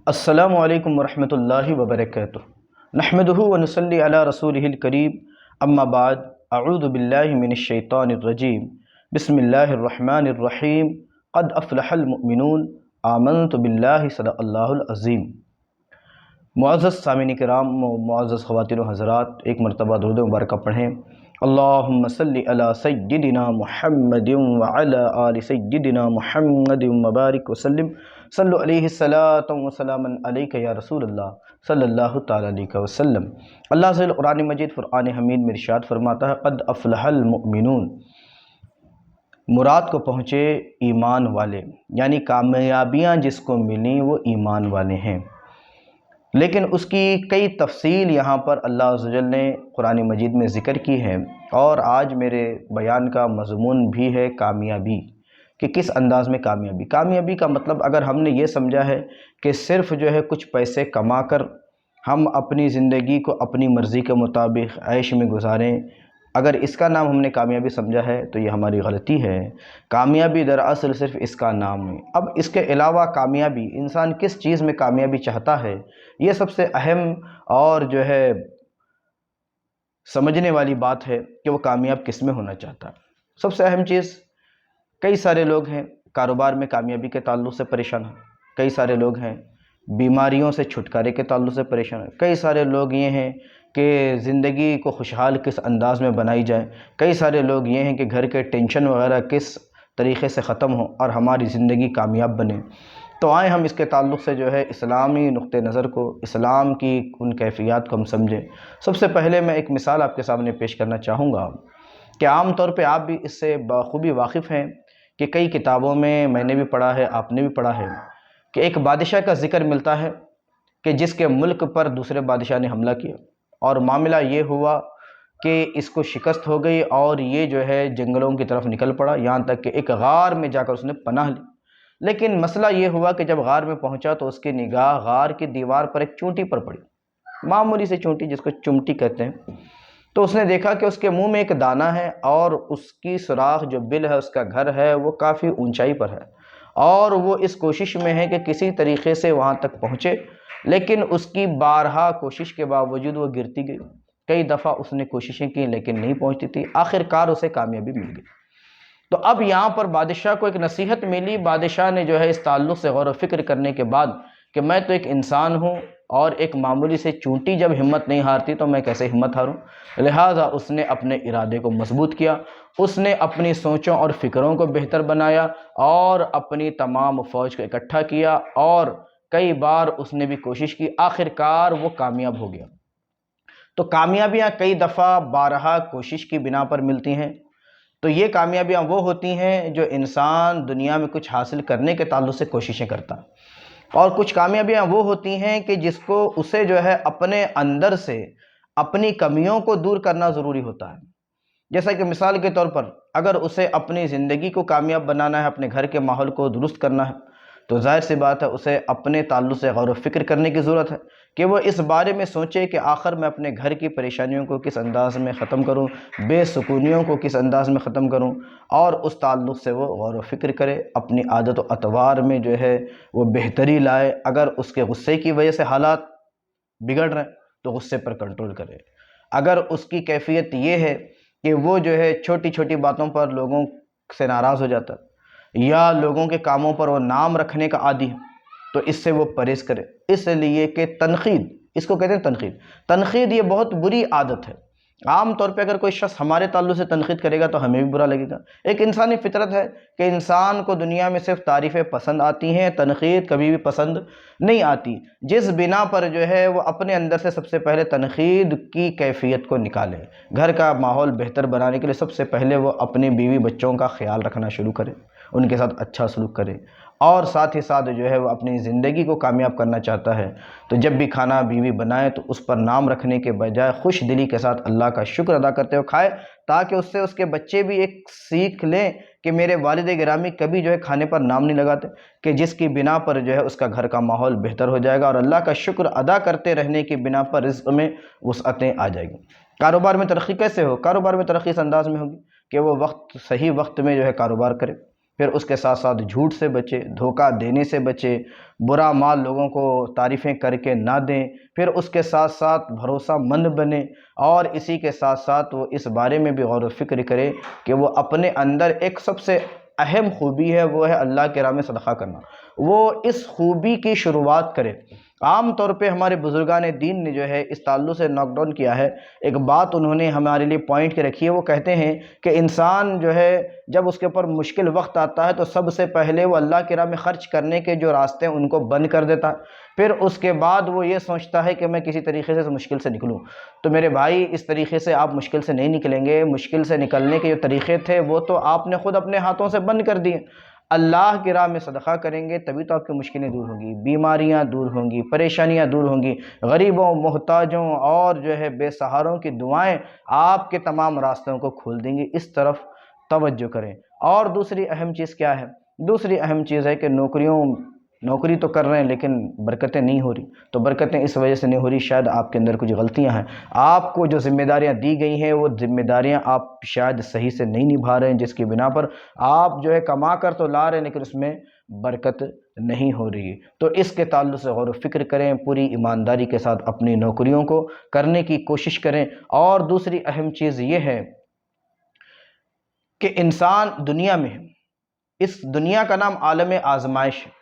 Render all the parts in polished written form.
السلام علیکم ورحمۃ اللہ وبرکاتہ۔ نحمدہ ونصلی علی رسولہ الکریم، اما بعد، اعوذ باللہ من الشیطان الرجیم، بسم اللہ الرحمن الرحیم، قد افلح المؤمنون، آمنت باللہ، صدق اللہ العظیم۔ معزز سامعین کرام و معزز خواتین و حضرات، ایک مرتبہ درود مبارکہ پڑھیں۔ اللہم صلی علی سیدنا محمد وعلی آل سیدنا محمد مبارک وسلم، صلو علیہ الصلاۃ وسلاما علیک یا رسول اللہ صلی اللہ تعالی علیہ وسلم۔ اللہ سے قرآن مجید فرقان حمید میں ارشاد فرماتا ہے، قد افلح المؤمنون، مراد کو پہنچے ایمان والے، یعنی کامیابیاں جس کو ملیں وہ ایمان والے ہیں۔ لیکن اس کی کئی تفصیل یہاں پر اللہ عز و جل نے قرآن مجید میں ذکر کی ہے، اور آج میرے بیان کا مضمون بھی ہے کامیابی، کہ کس انداز میں کامیابی۔ کامیابی کا مطلب اگر ہم نے یہ سمجھا ہے کہ صرف کچھ پیسے کما کر ہم اپنی زندگی کو اپنی مرضی کے مطابق عیش میں گزاریں، اگر اس کا نام ہم نے کامیابی سمجھا ہے تو یہ ہماری غلطی ہے۔ کامیابی دراصل صرف اس کا نام ہے۔ اب اس کے علاوہ کامیابی، انسان کس چیز میں کامیابی چاہتا ہے، یہ سب سے اہم اور سمجھنے والی بات ہے کہ وہ کامیاب کس میں ہونا چاہتا ہے۔ سب سے اہم چیز، کئی سارے لوگ ہیں کاروبار میں کامیابی کے تعلق سے پریشان ہیں، کئی سارے لوگ ہیں بیماریوں سے چھٹکارے کے تعلق سے پریشان ہیں، کئی سارے لوگ یہ ہیں کہ زندگی کو خوشحال کس انداز میں بنائی جائے، کئی سارے لوگ یہ ہیں کہ گھر کے ٹینشن وغیرہ کس طریقے سے ختم ہوں اور ہماری زندگی کامیاب بنے۔ تو آئیں ہم اس کے تعلق سے اسلامی نقطہ نظر کو، اسلام کی ان کیفیات کو ہم سمجھیں۔ سب سے پہلے میں ایک مثال آپ کے سامنے پیش کرنا چاہوں گا کہ عام طور پہ آپ بھی اس سے بخوبی واقف ہیں کہ کئی کتابوں میں نے بھی پڑھا ہے، آپ نے بھی پڑھا ہے، کہ ایک بادشاہ کا ذکر ملتا ہے کہ جس کے ملک پر دوسرے بادشاہ نے حملہ کیا، اور معاملہ یہ ہوا کہ اس کو شکست ہو گئی اور یہ جنگلوں کی طرف نکل پڑا، یہاں تک کہ ایک غار میں جا کر اس نے پناہ لی۔ لیکن مسئلہ یہ ہوا کہ جب غار میں پہنچا تو اس کی نگاہ غار کی دیوار پر ایک چونٹی پر پڑی، معمولی سی چونٹی جس کو چمٹی کہتے ہیں۔ تو اس نے دیکھا کہ اس کے منہ میں ایک دانہ ہے، اور اس کی سوراخ جو بل ہے، اس کا گھر ہے، وہ کافی اونچائی پر ہے، اور وہ اس کوشش میں ہے کہ کسی طریقے سے وہاں تک پہنچے، لیکن اس کی بارہا کوشش کے باوجود وہ گرتی گئی۔ کئی دفعہ اس نے کوششیں کی لیکن نہیں پہنچتی تھی، آخر کار اسے کامیابی مل گئی۔ تو اب یہاں پر بادشاہ کو ایک نصیحت ملی۔ بادشاہ نے اس تعلق سے غور و فکر کرنے کے بعد کہ میں تو ایک انسان ہوں، اور ایک معمولی سے چونٹی جب ہمت نہیں ہارتی تو میں کیسے ہمت ہاروں، لہٰذا اس نے اپنے ارادے کو مضبوط کیا، اس نے اپنی سوچوں اور فکروں کو بہتر بنایا، اور اپنی تمام فوج کو اکٹھا کیا، اور کئی بار اس نے بھی کوشش کی، آخر کار وہ کامیاب ہو گیا۔ تو کامیابیاں کئی دفعہ بارہا کوشش کی بنا پر ملتی ہیں۔ تو یہ کامیابیاں وہ ہوتی ہیں جو انسان دنیا میں کچھ حاصل کرنے کے تعلق سے کوششیں کرتا ہے، اور کچھ کامیابیاں وہ ہوتی ہیں کہ جس کو اسے اپنے اندر سے اپنی کمیوں کو دور کرنا ضروری ہوتا ہے۔ جیسا کہ مثال کے طور پر اگر اسے اپنی زندگی کو کامیاب بنانا ہے، اپنے گھر کے ماحول کو درست کرنا ہے، تو ظاہر سی بات ہے اسے اپنے تعلق سے غور و فکر کرنے کی ضرورت ہے کہ وہ اس بارے میں سوچے کہ آخر میں اپنے گھر کی پریشانیوں کو کس انداز میں ختم کروں، بے سکونیوں کو کس انداز میں ختم کروں، اور اس تعلق سے وہ غور و فکر کرے، اپنی عادت و اطوار میں وہ بہتری لائے۔ اگر اس کے غصے کی وجہ سے حالات بگڑ رہے ہیں تو غصے پر کنٹرول کرے۔ اگر اس کی کیفیت یہ ہے کہ وہ چھوٹی چھوٹی باتوں پر لوگوں سے ناراض ہو جاتا ہے، یا لوگوں کے کاموں پر وہ نام رکھنے کا عادی ہے، تو اس سے وہ پرہیز کرے، اس لیے کہ تنقید، اس کو کہتے ہیں تنقید یہ بہت بری عادت ہے۔ عام طور پہ اگر کوئی شخص ہمارے تعلق سے تنقید کرے گا تو ہمیں بھی برا لگے گا۔ ایک انسانی فطرت ہے کہ انسان کو دنیا میں صرف تعریفیں پسند آتی ہیں، تنقید کبھی بھی پسند نہیں آتی، جس بنا پر وہ اپنے اندر سے سب سے پہلے تنقید کی کیفیت کو نکالے۔ گھر کا ماحول بہتر بنانے کے لیے سب سے پہلے وہ اپنے بیوی بچوں کا خیال رکھنا شروع کرے، ان کے ساتھ اچھا سلوک کرے، اور ساتھ ہی ساتھ وہ اپنی زندگی کو کامیاب کرنا چاہتا ہے تو جب بھی کھانا بیوی بنائے تو اس پر نام رکھنے کے بجائے خوش دلی کے ساتھ اللہ کا شکر ادا کرتے ہوئے کھائے، تاکہ اس سے اس کے بچے بھی ایک سیکھ لیں کہ میرے والد گرامی کبھی کھانے پر نام نہیں لگاتے، کہ جس کی بنا پر اس کا گھر کا ماحول بہتر ہو جائے گا، اور اللہ کا شکر ادا کرتے رہنے کی بنا پر رزق میں وسعتیں آ جائیں گی۔ کاروبار میں ترقی کیسے ہو؟ کاروبار میں ترقی اس انداز میں ہوگی کہ وہ صحیح وقت میں کاروبار کرے، پھر اس کے ساتھ ساتھ جھوٹ سے بچے، دھوکہ دینے سے بچے، برا مال لوگوں کو تعریفیں کر کے نہ دیں، پھر اس کے ساتھ ساتھ بھروسہ مند بنے، اور اسی کے ساتھ ساتھ وہ اس بارے میں بھی غور و فکر کرے کہ وہ اپنے اندر ایک سب سے اہم خوبی ہے، وہ ہے اللہ کے راہ میں صدقہ کرنا، وہ اس خوبی کی شروعات کرے۔ عام طور پہ ہمارے بزرگان دین نے جو ہے اس تعلق سے ناک ڈاؤن کیا ہے، ایک بات انہوں نے ہمارے لیے پوائنٹ کے رکھی ہے، وہ کہتے ہیں کہ انسان جو ہے جب اس کے اوپر مشکل وقت آتا ہے تو سب سے پہلے وہ اللہ کی راہ میں خرچ کرنے کے جو راستے ہیں ان کو بند کر دیتا ہے، پھر اس کے بعد وہ یہ سوچتا ہے کہ میں کسی طریقے سے اس مشکل سے نکلوں۔ تو میرے بھائی، اس طریقے سے آپ مشکل سے نہیں نکلیں گے، مشکل سے نکلنے کے جو طریقے تھے وہ تو آپ نے خود اپنے ہاتھوں سے بند کر دیے۔ اللہ کی راہ میں صدقہ کریں گے تبھی تو آپ کی مشکلیں دور ہوں گی، بیماریاں دور ہوں گی، پریشانیاں دور ہوں گی، غریبوں، محتاجوں اور جو ہے بے سہاروں کی دعائیں آپ کے تمام راستوں کو کھول دیں گی۔ اس طرف توجہ کریں۔ اور دوسری اہم چیز کیا ہے؟ دوسری اہم چیز ہے کہ نوکری تو کر رہے ہیں لیکن برکتیں نہیں ہو رہی۔ تو برکتیں اس وجہ سے نہیں ہو رہی، شاید آپ کے اندر کچھ غلطیاں ہیں، آپ کو جو ذمہ داریاں دی گئی ہیں وہ ذمہ داریاں آپ شاید صحیح سے نہیں نبھا رہے ہیں، جس کی بنا پر آپ جو ہے کما کر تو لا رہے ہیں لیکن اس میں برکت نہیں ہو رہی ہے۔ تو اس کے تعلق سے غور و فکر کریں، پوری ایمانداری کے ساتھ اپنی نوکریوں کو کرنے کی کوشش کریں۔ اور دوسری اہم چیز یہ ہے کہ انسان دنیا میں ہے، اس دنیا کا نام عالم آزمائش ہے،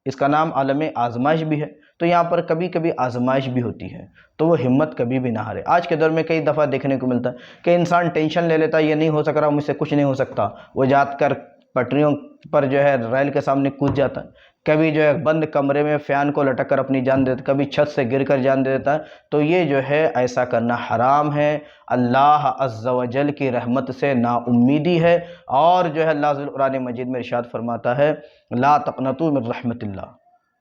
اس کا نام عالم آزمائش بھی ہے، تو یہاں پر کبھی کبھی آزمائش بھی ہوتی ہے، تو وہ ہمت کبھی بھی نہ ہارے۔ آج کے دور میں کئی دفعہ دیکھنے کو ملتا ہے کہ انسان ٹینشن لے لیتا ہے، یہ نہیں ہو سک رہا، مجھ سے کچھ نہیں ہو سکتا، وہ جا کر پٹریوں پر جو ہے ریل کے سامنے کود جاتا ہے، کبھی جو ہے بند کمرے میں فین کو لٹک کر اپنی جان دے دیتا ہے، کبھی چھت سے گر کر جان دے دیتا ہے۔ تو یہ جو ہے ایسا کرنا حرام ہے، اللہ عز و جل کی رحمت سے نا امیدی ہے، اور جو ہے اللہ قرآن مجید میں ارشاد فرماتا ہے لا تقنطوا من رحمت اللہ،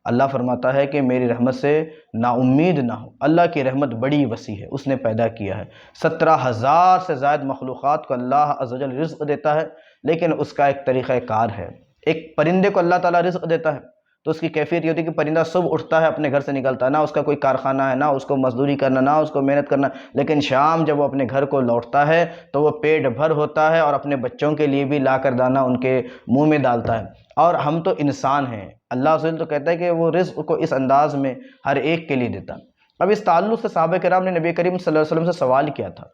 اللہ فرماتا ہے کہ میری رحمت سے نا امید نہ ہو۔ اللہ کی رحمت بڑی وسیع ہے، اس نے پیدا کیا ہے 17,000 سے زائد مخلوقات کو اللہ عز و جل رزق دیتا ہے، لیکن اس کا ایک طریقہ کار ہے۔ ایک پرندے کو اللہ تعالیٰ رزق دیتا ہے تو اس کی کیفیت یہ ہوتی ہے کہ پرندہ صبح اٹھتا ہے، اپنے گھر سے نکلتا ہے، نہ اس کا کوئی کارخانہ ہے، نہ اس کو مزدوری کرنا، نہ اس کو محنت کرنا، لیکن شام جب وہ اپنے گھر کو لوٹتا ہے تو وہ پیٹ بھر ہوتا ہے اور اپنے بچوں کے لیے بھی لا کر دانا ان کے منہ میں ڈالتا ہے۔ اور ہم تو انسان ہیں، اللہ عز و جل تو کہتا ہے کہ وہ رزق کو اس انداز میں ہر ایک کے لیے دیتا ہے۔ اب اس تعلق سے صحابہ کرام نے نبی کریم صلی اللہ علیہ وسلم سے سوال کیا تھا،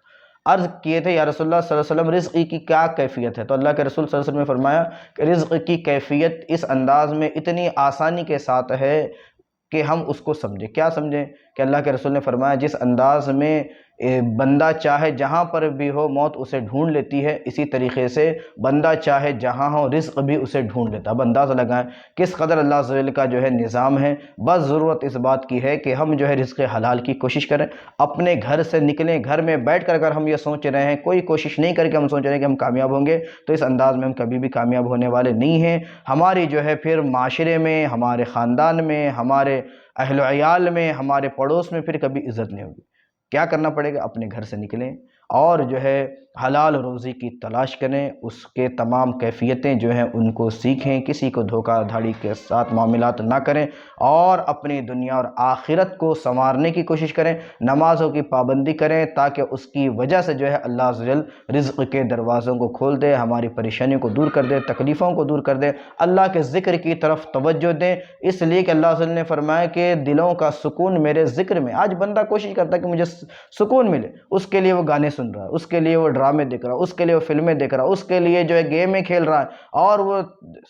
عرض کیے تھے یا رسول اللہ صلی اللہ علیہ وسلم رزق کی کیا کیفیت ہے؟ تو اللہ کے رسول صلی اللہ علیہ وسلم نے فرمایا کہ رزق کی کیفیت اس انداز میں اتنی آسانی کے ساتھ ہے کہ ہم اس کو سمجھیں۔ کیا سمجھیں؟ کہ اللہ کے رسول نے فرمایا جس انداز میں بندہ چاہے جہاں پر بھی ہو موت اسے ڈھونڈ لیتی ہے، اسی طریقے سے بندہ چاہے جہاں ہو رزق بھی اسے ڈھونڈ لیتا ہے۔ اب اندازہ لگائیں کس قدر اللہ عز و جل کا جو ہے نظام ہے۔ بس ضرورت اس بات کی ہے کہ ہم جو ہے رزق حلال کی کوشش کریں، اپنے گھر سے نکلیں، گھر میں بیٹھ کر اگر ہم یہ سوچ رہے ہیں، کوئی کوشش نہیں کر کے ہم سوچ رہے ہیں کہ ہم کامیاب ہوں گے، تو اس انداز میں ہم کبھی بھی کامیاب ہونے والے نہیں ہیں۔ ہماری جو ہے پھر معاشرے میں، ہمارے خاندان میں، ہمارے اہل و عیال میں، ہمارے پڑوس میں پھر کبھی عزت نہیں ہوگی۔ کیا کرنا پڑے گا؟ اپنے گھر سے نکلیں اور جو ہے حلال روزی کی تلاش کریں، اس کے تمام کیفیتیں جو ہیں ان کو سیکھیں، کسی کو دھوکہ دھاڑی کے ساتھ معاملات نہ کریں، اور اپنی دنیا اور آخرت کو سنوارنے کی کوشش کریں، نمازوں کی پابندی کریں تاکہ اس کی وجہ سے جو ہے اللہ عز و جل رزق کے دروازوں کو کھول دے، ہماری پریشانیوں کو دور کر دے، تکلیفوں کو دور کر دے، اللہ کے ذکر کی طرف توجہ دیں، اس لیے کہ اللہ عز و جل نے فرمایا کہ دلوں کا سکون میرے ذکر میں۔ آج بندہ کوشش کرتا ہے کہ مجھے سکون ملے، اس کے لیے وہ گانے سن رہا ہے، اس کے لیے وہ ڈرامے دیکھ رہا ہے، اس کے لیے وہ فلمیں دیکھ رہا ہے، اس کے لیے جو ہے گیمیں کھیل رہا ہے، اور وہ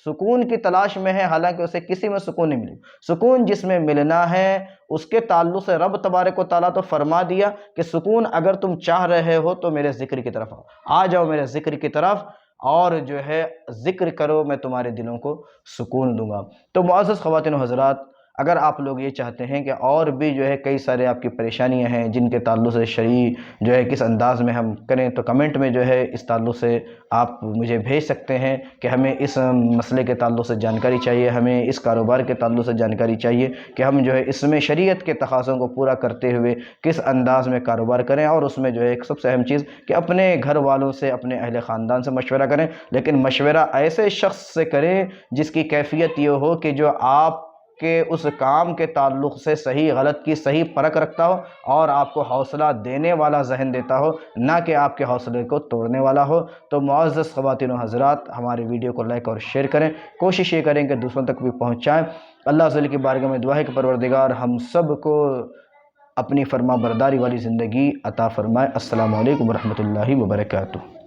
سکون کی تلاش میں ہے، حالانکہ اسے کسی میں سکون نہیں ملے۔ سکون جس میں ملنا ہے اس کے تعلق سے رب تبارک و تعالیٰ تو فرما دیا کہ سکون اگر تم چاہ رہے ہو تو میرے ذکر کی طرف آ جاؤ، میرے ذکر کی طرف، اور جو ہے ذکر کرو، میں تمہارے دلوں کو سکون دوں گا۔ تو معزز خواتین و حضرات، اگر آپ لوگ یہ چاہتے ہیں کہ اور بھی جو ہے کئی سارے آپ کی پریشانیاں ہیں جن کے تعلق سے شرعی جو ہے کس انداز میں ہم کریں، تو کمنٹ میں جو ہے اس تعلق سے آپ مجھے بھیج سکتے ہیں کہ ہمیں اس مسئلے کے تعلق سے جانکاری چاہیے، ہمیں اس کاروبار کے تعلق سے جانکاری چاہیے کہ ہم جو ہے اس میں شریعت کے تقاضوں کو پورا کرتے ہوئے کس انداز میں کاروبار کریں، اور اس میں جو ہے ایک سب سے اہم چیز کہ اپنے گھر والوں سے، اپنے اہل خاندان سے مشورہ کریں، لیکن مشورہ ایسے شخص سے کریں جس کی کیفیت یہ ہو کہ جو آپ کہ اس کام کے تعلق سے صحیح غلط کی صحیح پرکھ رکھتا ہو اور آپ کو حوصلہ دینے والا ذہن دیتا ہو، نہ کہ آپ کے حوصلے کو توڑنے والا ہو۔ تو معزز خواتین و حضرات، ہماری ویڈیو کو لائک اور شیئر کریں، کوشش یہ کریں کہ دوسروں تک بھی پہنچائیں۔ اللہ عز و جل کی بارگاہ میں دعا ہے کہ پروردگار ہم سب کو اپنی فرما برداری والی زندگی عطا فرمائے۔ السلام علیکم ورحمۃ اللہ وبرکاتہ۔